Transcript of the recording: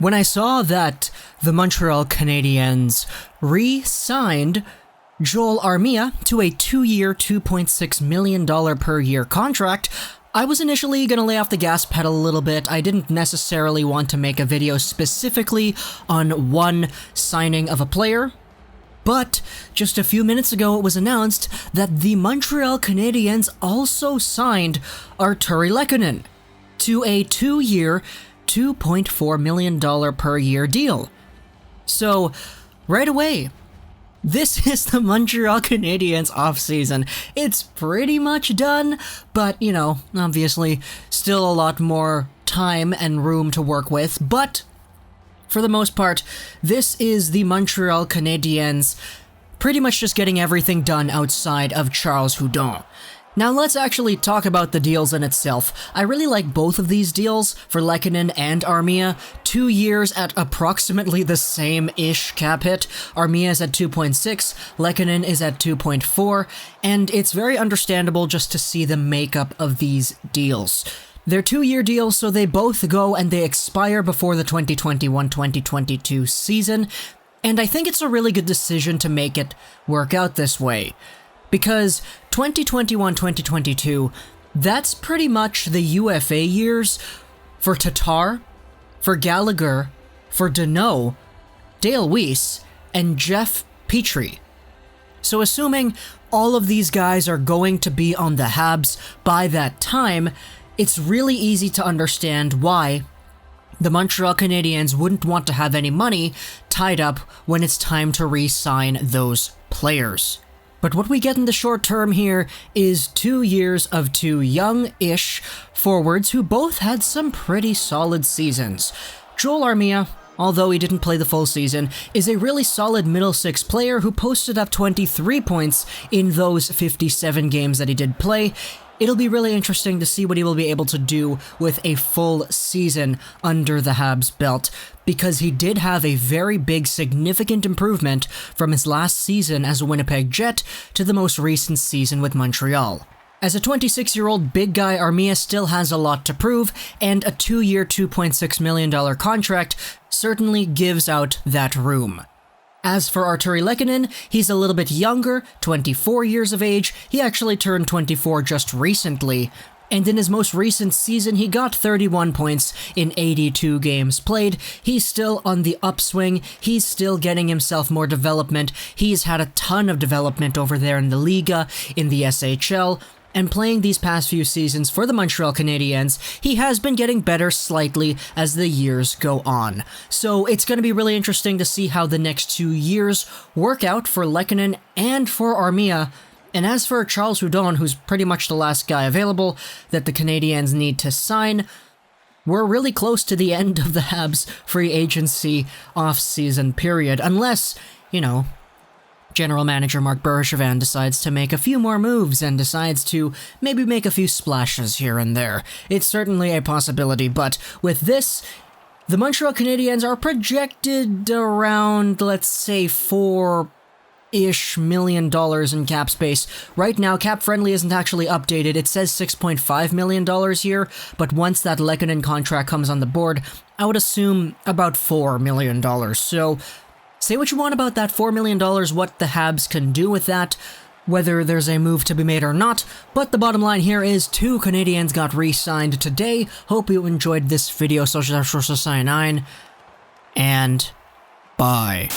When I saw that the Montreal Canadiens re-signed Joel Armia to a 2-year, $2.6 million per year contract, I was initially going to lay off the gas pedal a little bit. I didn't necessarily want to make a video specifically on one signing of a player, but just a few minutes ago it was announced that the Montreal Canadiens also signed Artturi Lehkonen to a 2-year, $2.4 million per year deal. So, right away, this is the Montreal Canadiens offseason. It's pretty much done, but, obviously, still a lot more time and room to work with, but for the most part, this is the Montreal Canadiens pretty much just getting everything done outside of Charles Hudon. Now let's actually talk about the deals in itself. I really like both of these deals for Lehkonen and Armia. 2 years at approximately the same-ish cap hit. Armia is at 2.6, Lehkonen is at 2.4, and it's very understandable just to see the makeup of these deals. They're 2-year deals, so they both go and they expire before the 2021-2022 season, and I think it's a really good decision to make it work out this way. Because 2021-2022, that's pretty much the UFA years for Tatar, for Gallagher, for Deneau, Dale Weiss, and Jeff Petrie. So assuming all of these guys are going to be on the Habs by that time, it's really easy to understand why the Montreal Canadiens wouldn't want to have any money tied up when it's time to re-sign those players. But what we get in the short term here is 2 years of two young-ish forwards who both had some pretty solid seasons. Joel Armia, although he didn't play the full season, is a really solid middle six player who posted up 23 points in those 57 games that he did play. It'll be really interesting to see what he will be able to do with a full season under the Habs belt, because he did have a very big, significant improvement from his last season as a Winnipeg Jet to the most recent season with Montreal. As a 26-year-old big guy, Armia still has a lot to prove, and a 2-year, $2.6 million contract certainly gives out that room. As for Artturi Lehkonen, he's a little bit younger, 24 years of age. He actually turned 24 just recently, and in his most recent season, he got 31 points in 82 games played. He's still on the upswing. He's still getting himself more development. He's had a ton of development over there in the Liga, in the SHL, and playing these past few seasons for the Montreal Canadiens, he has been getting better slightly as the years go on. So it's going to be really interesting to see how the next 2 years work out for Lehkonen and for Armia. And as for Charles Hudon, who's pretty much the last guy available that the Canadiens need to sign, we're really close to the end of the Habs free agency off-season period, unless, General Manager Marc Bergevin decides to make a few more moves and decides to maybe make a few splashes here and there. It's certainly a possibility, but with this, the Montreal Canadiens are projected around, let's say, $4-ish million in cap space. Right now, Cap Friendly isn't actually updated. It says $6.5 million here, but once that Lehkonen contract comes on the board, I would assume about $4 million. So, say what you want about that $4 million, what the Habs can do with that, whether there's a move to be made or not, but the bottom line here is 2 Canadiens got re-signed today. Hope you enjoyed this video, and bye.